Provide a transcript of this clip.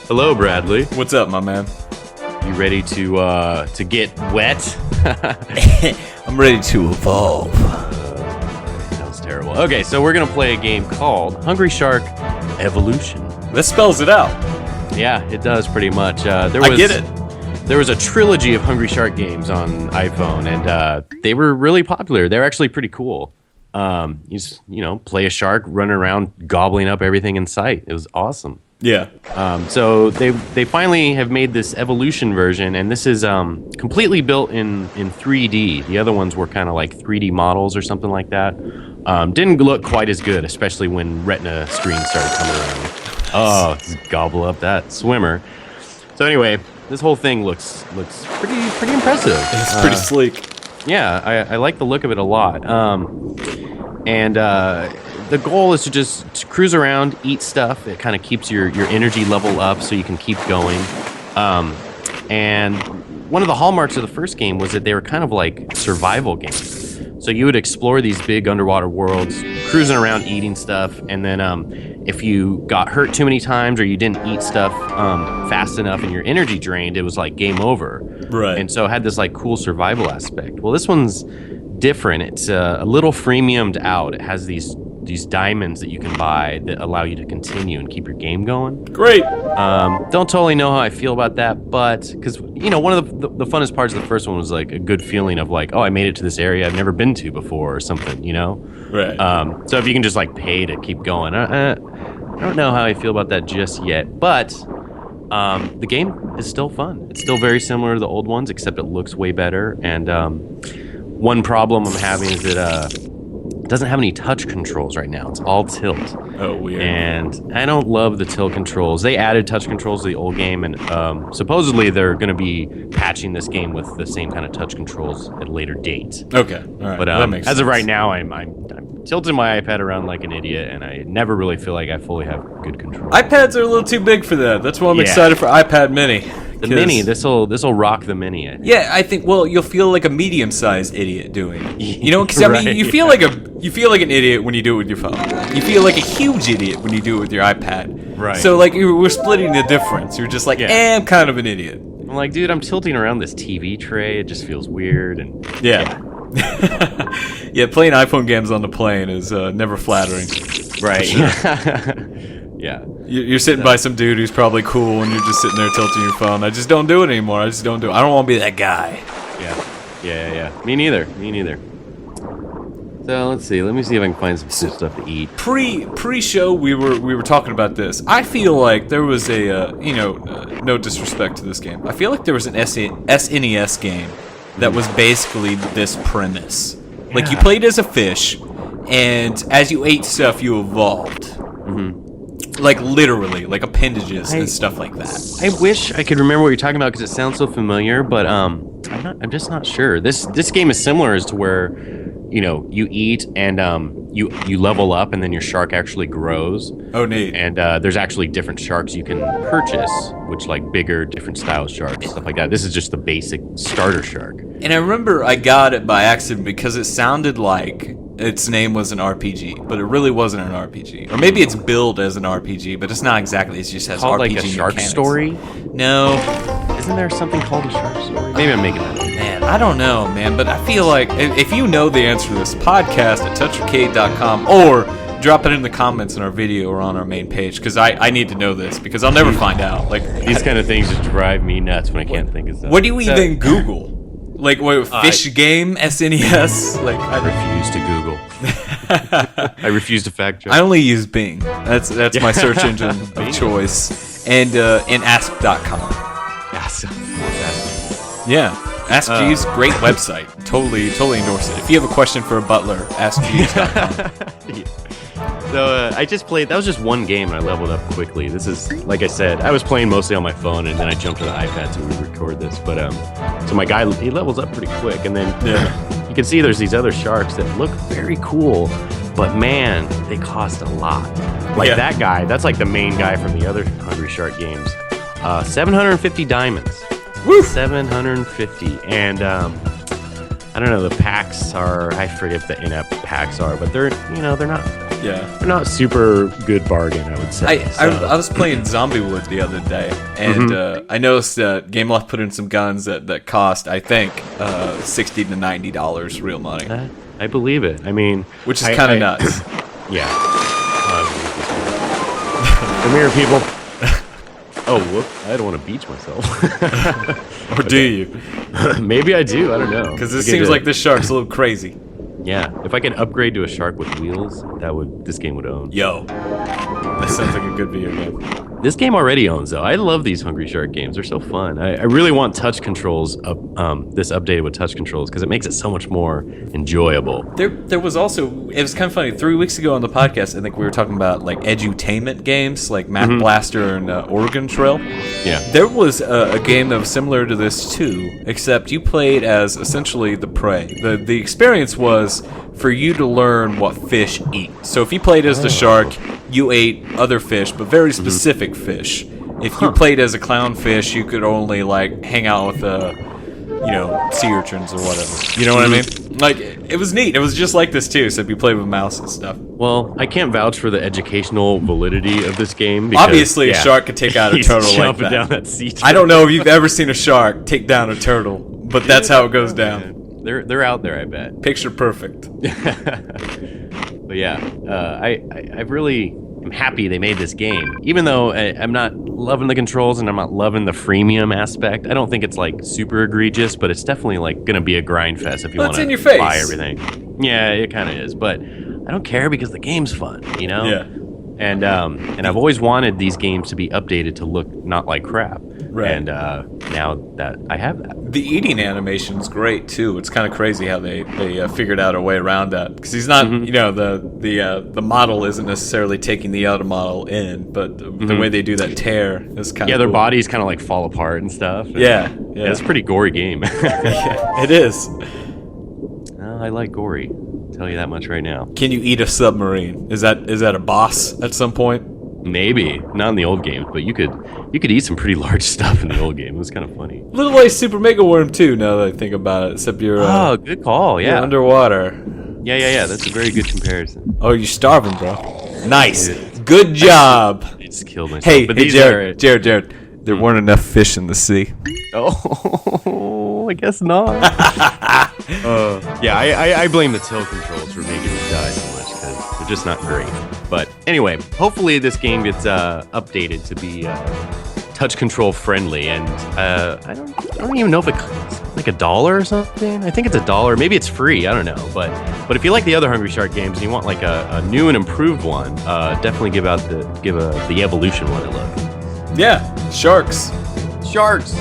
Hello, Bradley. What's up, my man? You ready to get wet? I'm ready to evolve. That was terrible. Okay, so we're gonna play a game called Hungry Shark Evolution. That spells it out. Yeah, it does pretty much. I get it. There was a trilogy of Hungry Shark games on iPhone, and they were really popular. They're actually pretty cool. You just, play a shark, run around gobbling up everything in sight. It was awesome. Yeah. So they finally have made this evolution version, and this is completely built in 3D. The other ones were kind of like 3D models or something like that. Didn't look quite as good, especially when Retina screens started coming around. Oh, gobble up that swimmer. So anyway, this whole thing looks pretty impressive. It's pretty sleek. Yeah, I like the look of it a lot. The goal is to just cruise around, eat stuff. It kind of keeps your energy level up so you can keep going. And one of the hallmarks of the first game was that they were kind of like survival games. So you would explore these big underwater worlds, cruising around, eating stuff, and then if you got hurt too many times or you didn't eat stuff fast enough and your energy drained, it was like game over. Right. And so it had this like cool survival aspect. Well, this one's different. It's a little freemiumed out. It has these diamonds that you can buy that allow you to continue and keep your game going. Great. Don't totally know how I feel about that, but because one of the funnest parts of the first one was like a good feeling of like, oh, I made it to this area I've never been to before or something, Right. So if you can just like pay to keep going, I don't know how I feel about that just yet, but the game is still fun. It's still very similar to the old ones, except it looks way better. And one problem I'm having is that it doesn't have any touch controls right now. It's all tilt. Oh, weird. And I don't love the tilt controls. They added touch controls to the old game, and supposedly they're going to be patching this game with the same kind of touch controls at a later date. Okay. All right. But that makes as sense. of right now, I'm tilting my iPad around like an idiot, and I never really feel like I fully have good control. iPads are a little too big for that. That's why I'm excited for iPad Mini. The Mini, this'll rock the Mini. I think. Yeah, I think. Well, you'll feel like a medium-sized idiot doing it. Because Right. you feel like an idiot when you do it with your phone. You feel like a huge idiot when you do it with your iPad. Right. So like we're splitting the difference. You're just like, I'm kind of an idiot. I'm like, dude, I'm tilting around this TV tray. It just feels weird, and Yeah. Yeah, playing iPhone games on the plane is never flattering. right. Yeah. You're sitting by some dude who's probably cool, and you're just sitting there tilting your phone. I just don't do it anymore. I don't want to be that guy. Yeah. Me neither. So let's see. Let me see if I can find some good stuff to eat. Pre-show, we were talking about this. I feel like there was a no disrespect to this game. I feel like there was an SNES game that was basically this premise. Like you played as a fish, and as you ate stuff, you evolved. Mm-hmm. Like literally, like appendages and stuff like that. I wish I could remember what you're talking about because it sounds so familiar, but I'm just not sure. This game is similar as to where you eat and you level up, and then your shark actually grows. Oh, neat. And there's actually different sharks you can purchase, which like bigger, different style sharks, stuff like that. This is just the basic starter shark. And I remember I got it by accident because it sounded like its name was an RPG, but it really wasn't an RPG. Or maybe it's billed as an RPG, but it's not exactly. It just has Called RPG like a shark mechanics. story? No. Isn't there something called a shark story? Maybe I'm making that up. Man, I don't know, man, but I feel like if you know the answer to this, podcast at toucharcade.com or drop it in the comments in our video or on our main page, because I need to know this, because I'll never find out. Like These kind of things just drive me nuts when I can't think of stuff. what do you even Google? Like what fish game SNES? Like I refuse to Google. I refuse to fact check. I only use Bing. That's my search engine of choice, and ask.com. Yeah, Ask Jeeves, great website. Totally endorse it. If you have a question for a butler, askjeeves.com. So I just played. That was just one game, and I leveled up quickly. This is, like I said, I was playing mostly on my phone, and then I jumped to the iPad so we record this. But so my guy, he levels up pretty quick, and then you can see there's these other sharks that look very cool, but man, they cost a lot. Like that guy, that's like the main guy from the other Hungry Shark games. 750 diamonds. Woo! 750, and I don't know. The packs are, I forget the in-app packs are, but they're not. Yeah. they're not super good bargain, I would say. I was playing Zombiewood the other day, and I noticed that Gameloft put in some guns that cost, I think, $60 to $90 real money. I believe it. I mean, which is kind of nuts. Yeah. Come here, people. Oh, whoop! I don't want to beach myself. Or do you? Maybe I do. I don't know. Because it seems like this shark's a little crazy. Yeah. If I could upgrade to a shark with wheels, this game would own. Yo, that sounds like a good video game. This game already owns, though. I love these Hungry Shark games. They're so fun. I really want touch controls, this updated with touch controls, because it makes it so much more enjoyable. There was also, it was kind of funny, 3 weeks ago on the podcast, I think we were talking about like edutainment games, like Map Blaster and Oregon Trail. Yeah. There was a game that was similar to this too, except you played as essentially the prey. The experience was for you to learn what fish eat. So if you played as the shark, you ate other fish, but very specific fish. If you played as a clownfish, you could only like hang out with sea urchins or whatever. You know what I mean? Like, it was neat. It was just like this too, except you played with mouse and stuff. Well, I can't vouch for the educational validity of this game. Because, obviously, a shark could take out a turtle like that. Down that sea I don't know if you've ever seen a shark take down a turtle, but that's how it goes down. They're out there, I bet. Picture perfect. But yeah, I really am happy they made this game. Even though I'm not loving the controls and I'm not loving the freemium aspect. I don't think it's like super egregious, but it's definitely like gonna be a grind fest if you want to buy everything. Yeah, it kind of is, but I don't care because the game's fun, you know? Yeah. And I've always wanted these games to be updated to look not like crap. Right. And now that I have that. The eating animation's great too. It's kind of crazy how they figured out a way around that, because he's not, the model isn't necessarily taking the other model in, but the way they do that tear is kind of their bodies kind of like fall apart and stuff. And yeah, it's a pretty gory game. Yeah, it is. I like gory. Tell you that much right now. Can you eat a submarine? Is that a boss at some point? Maybe not in the old games, but you could eat some pretty large stuff in the old game. It was kind of funny. A little like Super Mega Worm too. Now that I think about it, except you're good call. Yeah, you're underwater. Yeah. That's a very good comparison. Oh, you're starving, bro. Nice, good job. I just killed myself. Hey, but Jared. There weren't enough fish in the sea. Oh, I guess not. I blame the tilt controls for making me die so much because they're just not great. But anyway, hopefully this game gets updated to be touch control friendly. And I don't even know if it's like $1 or something. I think it's $1. Maybe it's free. I don't know. But if you like the other Hungry Shark games and you want like a new and improved one, definitely give the Evolution one a look. Yeah, sharks. Sharks.